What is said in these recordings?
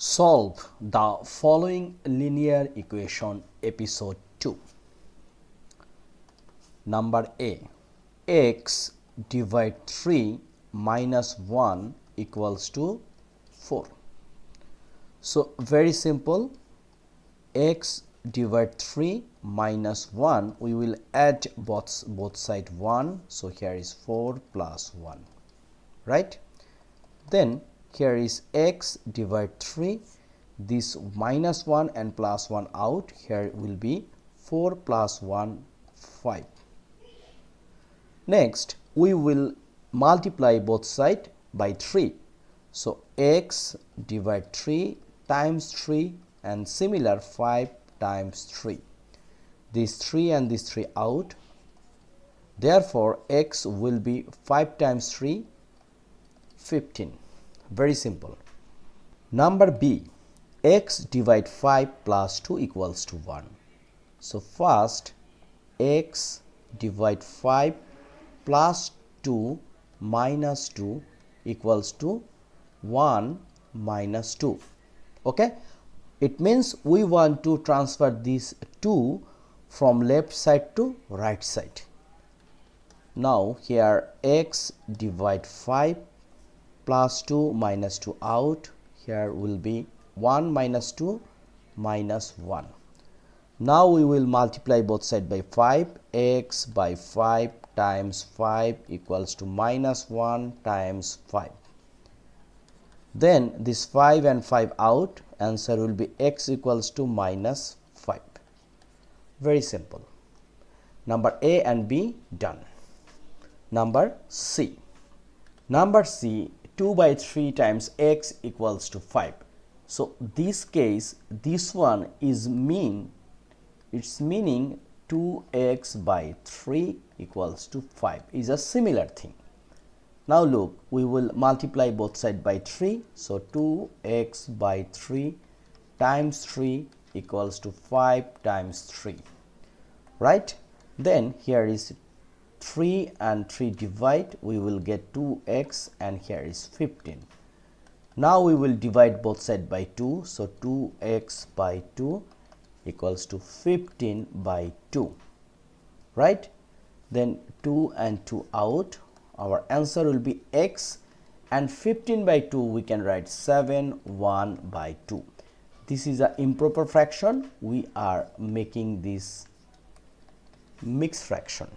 Solve the following linear equation episode 2. Number A, x divide 3 minus 1 equals to 4. So very simple, x divide 3 minus 1, we will add both side 1, so here is 4 plus 1, right? Then here is x divide 3, this minus 1 and plus 1 out, here will be 4 plus 1, 5. Next we will multiply both sides by 3. So x divide 3 times 3 and similar 5 times 3. This 3 and this 3 out. Therefore x will be 5 times 3, 15. Very simple. Number B, x divide 5 plus 2 equals to 1. So first x divide 5 plus 2 minus 2 equals to 1 minus 2. Okay, it means we want to transfer this 2 from left side to right side. Now here x divide 5 plus 2 minus 2 out, here will be 1 minus 2 minus 1. Now we will multiply both sides by 5, x by 5 times 5 equals to minus 1 times 5. Then this 5 and 5 out, answer will be x equals to minus 5. Very simple. Number A and B done. Number C. Number C, 2 by 3 times x equals to 5. So this case, this one is its meaning 2x by 3 equals to 5 is a similar thing. Now look, we will multiply both sides by 3. So 2x by 3 times 3 equals to 5 times 3, right? Then here is 3 and 3 divide, we will get 2x and here is 15. Now we will divide both sides by 2, so 2x by 2 equals to 15 by 2, right? Then 2 and 2 out, our answer will be x, and 15 by 2 we can write 7, 1 by 2. This is an improper fraction, we are making this mixed fraction.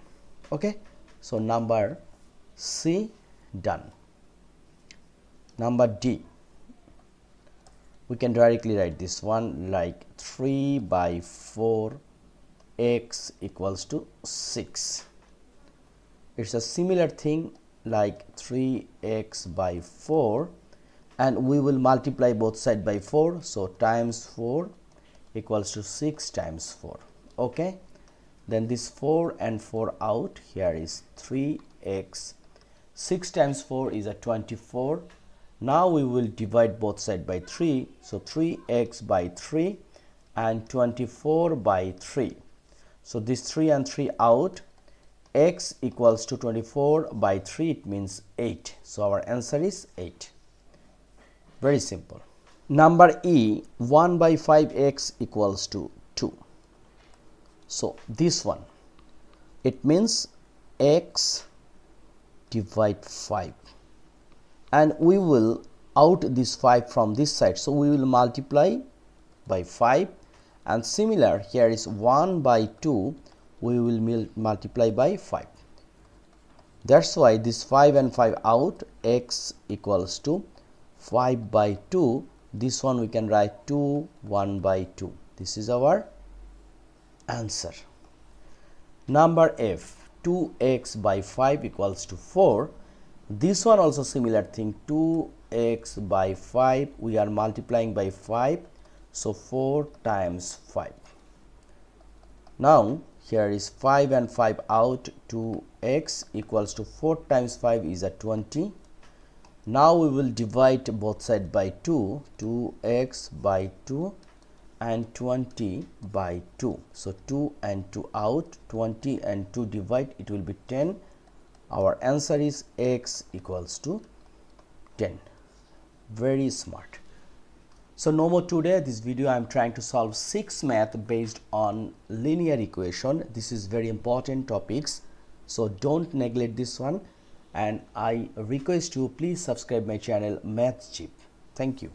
Okay, so number C done. Number D, we can directly write this one like 3 by 4 x equals to 6. It's a similar thing like 3x by 4, and we will multiply both sides by 4, so times 4 equals to 6 times 4. Okay, then this 4 and 4 out, here is 3x, 6 times 4 is a 24. Now we will divide both sides by 3, so 3x by 3 and 24 by 3. So this 3 and 3 out, x equals to 24 by 3, it means 8. So our answer is 8. Very simple. Number E, 1 by 5x equals to 2. So this one, it means x divide 5, and we will out this 5 from this side, so we will multiply by 5, and similar here is 1 by 2, we will multiply by 5. That's why this 5 and 5 out, x equals to 5 by 2. This one we can write 2, 1 by 2. This is our answer. Number F, 2x by 5 equals to 4. This one also similar thing, 2x by 5, we are multiplying by 5, so 4 times 5. Now here is 5 and 5 out, 2x equals to 4 times 5 is a 20. Now we will divide both sides by 2, 2x by 2 and 20 by 2. So 2 and 2 out, 20 and 2 divide, it will be 10. Our answer is x equals to 10. Very smart. So no more today. This video I am trying to solve 6 math based on linear equation. This is very important topics, so don't neglect this one, and I request you please subscribe my channel MathZip. Thank you.